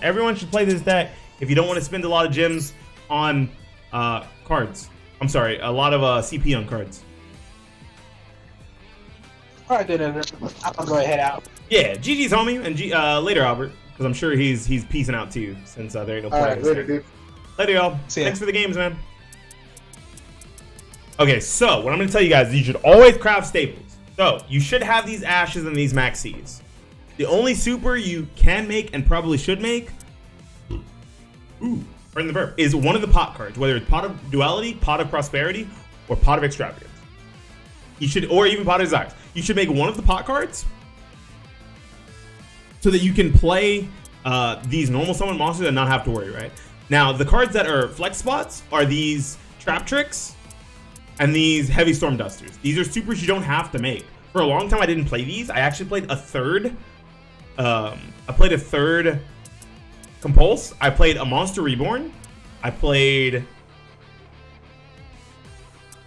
Everyone should play this deck if you don't want to spend a lot of gems on cards. I'm sorry, a lot of CP on cards. Alright, then I'll go ahead out. Yeah, GG's homie, and later Albert, because I'm sure he's peacing out too, since there ain't no players. Alright, later, dude. Later, y'all. Thanks for the games, man. Okay, so what I'm gonna tell you guys is you should always craft staples. So you should have these ashes and these maxis. The only super you can make and probably should make, right in the verb, is one of the pot cards, whether it's Pot of Duality, Pot of Prosperity, or Pot of Extravagance. You should, or even Pot of Desires. You should make one of the pot cards so that you can play these normal summon monsters and not have to worry, right? Now, the cards that are flex spots are these Trap Tricks and these Heavy Storm Dusters. These are supers you don't have to make. For a long time, I didn't play these. I actually played a third. I played a third Compulse. I played a Monster Reborn. I played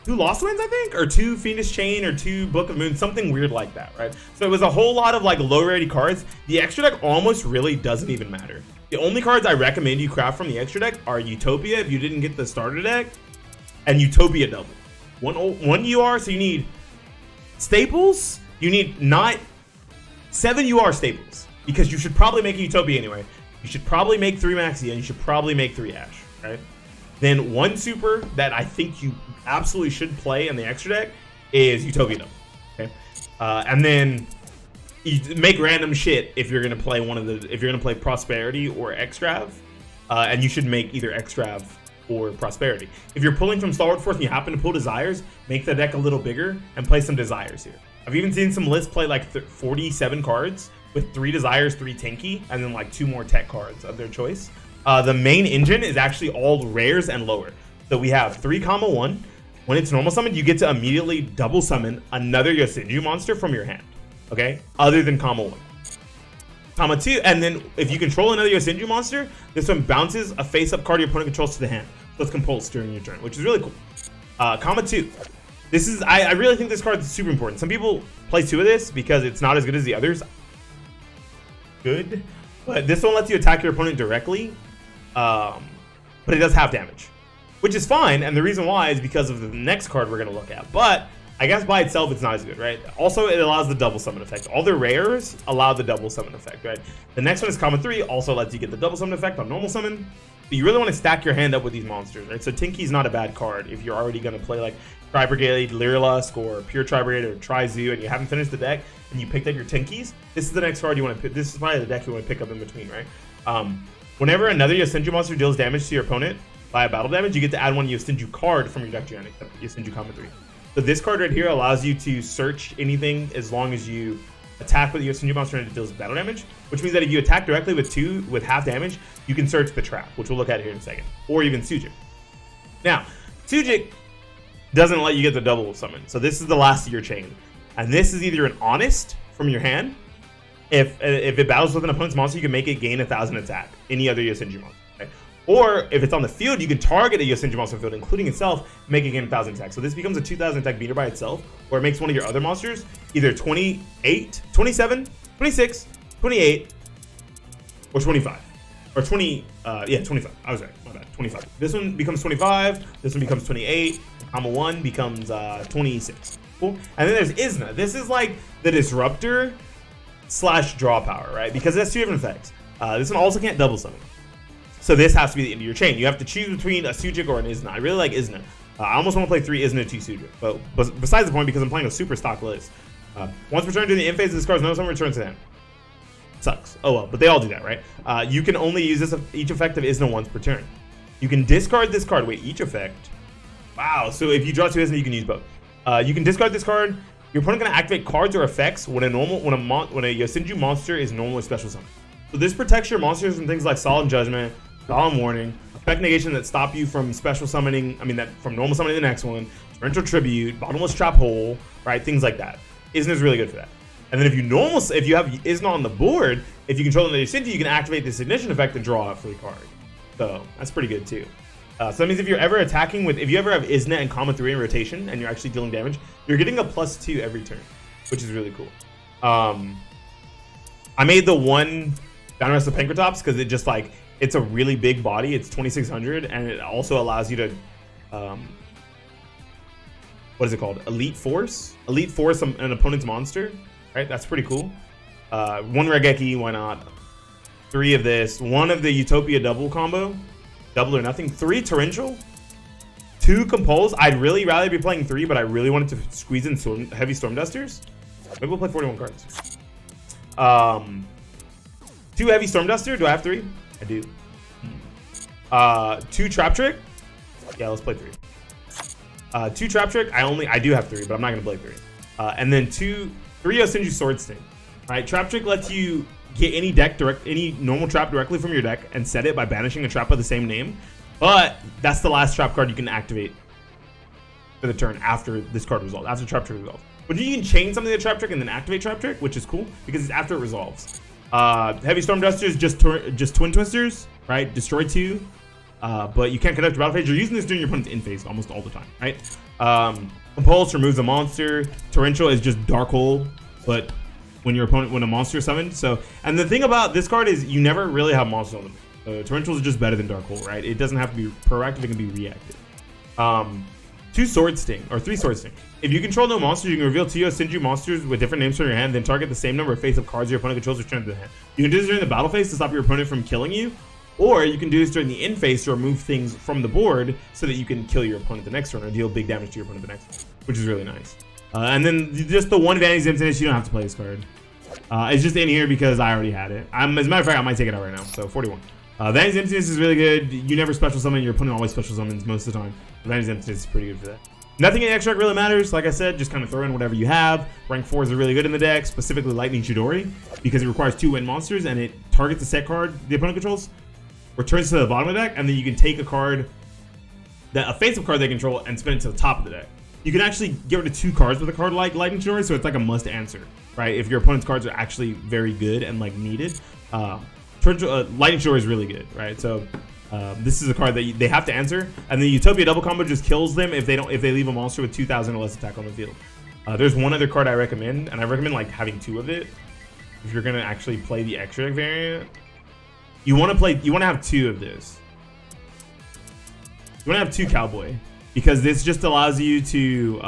2 Lost Winds, I think, or 2 Fiendish Chain, or 2 Book of Moon, something weird like that, right? So it was a whole lot of like low rarity cards. The extra deck almost really doesn't even matter. The only cards I recommend you craft from the extra deck are Utopia if you didn't get the starter deck, and Utopia Double. One UR, so you need staples. You need 7 UR staples, because you should probably make a Utopia anyway. You should probably make 3 Maxi, and you should probably make 3 Ash, right? Then one super that I think you absolutely should play in the extra deck is Utopia Double, okay? And then you make random shit if you're gonna play if you're gonna play Prosperity or Extrav, and you should make either Extrav or Prosperity. If you're pulling from Stalwart Force and you happen to pull Desires, make the deck a little bigger and play some Desires here. I've even seen some lists play like 47 cards with 3 Desires, 3 Tinky, and then like 2 more tech cards of their choice. The main engine is actually all rares and lower. So we have 3,1. When it's normal summoned, you get to immediately double summon another Yosenju monster from your hand, okay? Other than comma 1. Comma 2, and then if you control another Yosenju monster, this one bounces a face-up card your opponent controls to the hand. So it's compulsed during your turn, which is really cool. Comma 2. This is, I really think this card is super important. Some people play 2 of this because it's not as good as the others. Good, but this one lets you attack your opponent directly, but it does have damage, which is fine, and the reason why is because of the next card we're going to look at. But I guess by itself it's not as good, right? Also, it allows the double summon effect. All the rares allow the double summon effect, right? The next one is comma 3, also lets you get the double summon effect on normal summon. But you really want to stack your hand up with these monsters, right? So Tinky's not a bad card if you're already going to play like Tri-Brigade, Lyrilusk, or Pure Tri-Brigade, or Tri-Zoo, and you haven't finished the deck, and you picked up your Tinkies. This is the next card you want to pick. This is probably the deck you want to pick up in between, right? Whenever another Yosenju monster deals damage to your opponent via battle damage, you get to add one Yosenju card from your deck to your hand, except Yosenju comma 3. So this card right here allows you to search anything as long as you attack with the Yosenju monster and it deals battle damage, which means that if you attack directly with half damage, you can search the trap, which we'll look at here in a second, or even Sujik. Now, Sujik doesn't let you get the double summon, so this is the last of your chain, and this is either an honest from your hand. If it battles with an opponent's monster, you can make it gain 1,000 attack. Any other Yosenju monster, okay? Or if it's on the field, you can target a Yosenju monster field, including itself, make it gain 1,000 attack. So this becomes a 2,000 attack beater by itself, or it makes one of your other monsters either 28, 27, 26, 28, or 25. Or 20, yeah, 25. I was right, my bad, 25. This one becomes 25, this one becomes 28, comma 1 becomes 26. Cool. And then there's Isna. This is like the Disruptor / draw power, right? Because it has 2 different effects. This one also can't double summon. So this has to be the end of your chain. You have to choose between a Sujik or an Isna. I really like Isna. I almost want to play 3 Isna, 2 Sujik. But besides the point, because I'm playing a super stock list. Once returned to the end phase of this card's no summon returns to hand. Sucks. Oh well, but they all do that, right? You can only use each effect of Isna once per turn. You can discard this card. Wait, each effect? Wow, so if you draw 2 Isna, you can use both. You can discard this card. Your opponent can activate cards or effects when a Yosenju monster is normal or special summon. So this protects your monsters from things like Solemn Judgment, Solemn Warning, effect negation that stop you from special summoning. From normal summoning the next one, Torrential Tribute, Bottomless Trap Hole, right? Things like that. Isna is really good for that. And then if you have Isna on the board, if you control another Yosenju, you can activate this ignition effect and draw a free card. So that's pretty good too. So that means if you're ever attacking if you ever have Isna and comma 3 in rotation and you're actually dealing damage, you're getting a +2 every turn, which is really cool. I made the one Downrest of Pankratops because it just like it's a really big body. It's 2600, and it also allows you to what is it called? Elite Force an opponent's monster, right? That's pretty cool. One Regeki, why not? 3 of this, 1 of the Utopia double combo, double or nothing, 3 Torrential, 2 Compulse. I'd really rather be playing 3, but I really wanted to squeeze in heavy Storm Dusters. Maybe we'll play 41 cards. 2 heavy Storm Duster. Do I have 3? I do. 2 Trap Trick. Yeah, let's play 3. 2 Trap Trick. I do have 3, but I'm not gonna play 3. And then 3 Yosenju Sword Sting. Right, Trap Trick lets you get any normal trap directly from your deck and set it by banishing a trap of the same name. But that's the last trap card you can activate for the turn after this card resolves. After Trap Trick resolves. But you can chain something to Trap Trick and then activate Trap Trick, which is cool because it's after it resolves. Heavy Storm Dusters, just Twin Twisters, right? Destroy 2. But you can't conduct a battle phase. You're using this during your opponent's in phase almost all the time, right? Compulse removes a monster. Torrential is just Dark Hole, but when a monster is summoned. So, and the thing about this card is you never really have monsters on them. Torrential is just better than Dark Hole, right? It doesn't have to be proactive; it can be reactive. 2 Sword Sting or 3 Sword Sting. If you control no monsters, you can reveal 2 Yosenju monsters with different names from your hand, then target the same number of face-up cards your opponent controls return to the hand. You can do this during the battle phase to stop your opponent from killing you, or you can do this during the in phase to remove things from the board so that you can kill your opponent the next turn or deal big damage to your opponent the next turn, which is really nice. And then just the one Vanity Emptiness, you don't have to play this card. It's just in here because I already had it. As a matter of fact, I might take it out right now. So 41. Vanity's Emptiness is really good. You never special summon. Your opponent always special summons most of the time. Vanity's Emptiness is pretty good for that. Nothing in the extract really matters. Like I said, just kind of throw in whatever you have. Rank 4s are really good in the deck, specifically Lightning Chidori, because it requires 2 wind monsters and it targets a set card the opponent controls, returns to the bottom of the deck, and then you can take a card, a face-up card they control, and spin it to the top of the deck. You can actually get rid of 2 cards with a card like Lightning Chidori, so it's like a must answer, right? If your opponent's cards are actually very good and like needed. Lightning Chidori is really good, right? So this is a card that they have to answer, and the Utopia double combo just kills them if they leave a monster with 2,000 or less attack on the field. There's one other card I recommend, and I recommend like having 2 of it if you're gonna actually play the extra deck variant. You want to have 2 of this. You want to have 2 Cowboy, because this just allows you to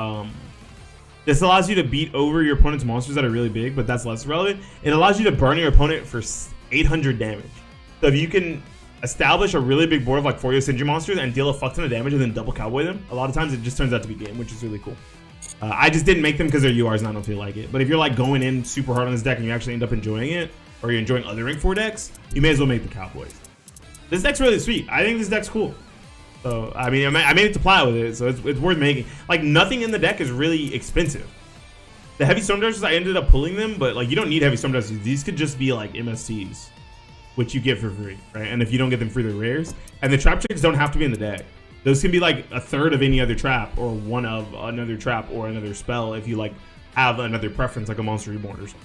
beat over your opponent's monsters that are really big, but that's less relevant. It allows you to burn your opponent for 800 damage. So if you can establish a really big board of like 4 Yosenju monsters and deal a fuck ton of damage and then double Cowboy them, a lot of times it just turns out to be game, which is really cool. I just didn't make them because they're URs and I don't feel like it. But if you're like going in super hard on this deck and you actually end up enjoying it, or you're enjoying other rank 4 decks, you may as well make the Cowboys. This deck's really sweet. I think this deck's cool. So, I mean, I made it to play with it, so it's worth making. Like, nothing in the deck is really expensive. The Heavy Storm Dusters, I ended up pulling them, but, like, you don't need Heavy Storm Dusters. These could just be, like, MSTs, which you get for free, right? And if you don't get them free, they're rares. And the Trap Tricks don't have to be in the deck. Those can be, like, a third of any other trap, or one of another trap or another spell if you, like, have another preference, like a Monster Reborn or something.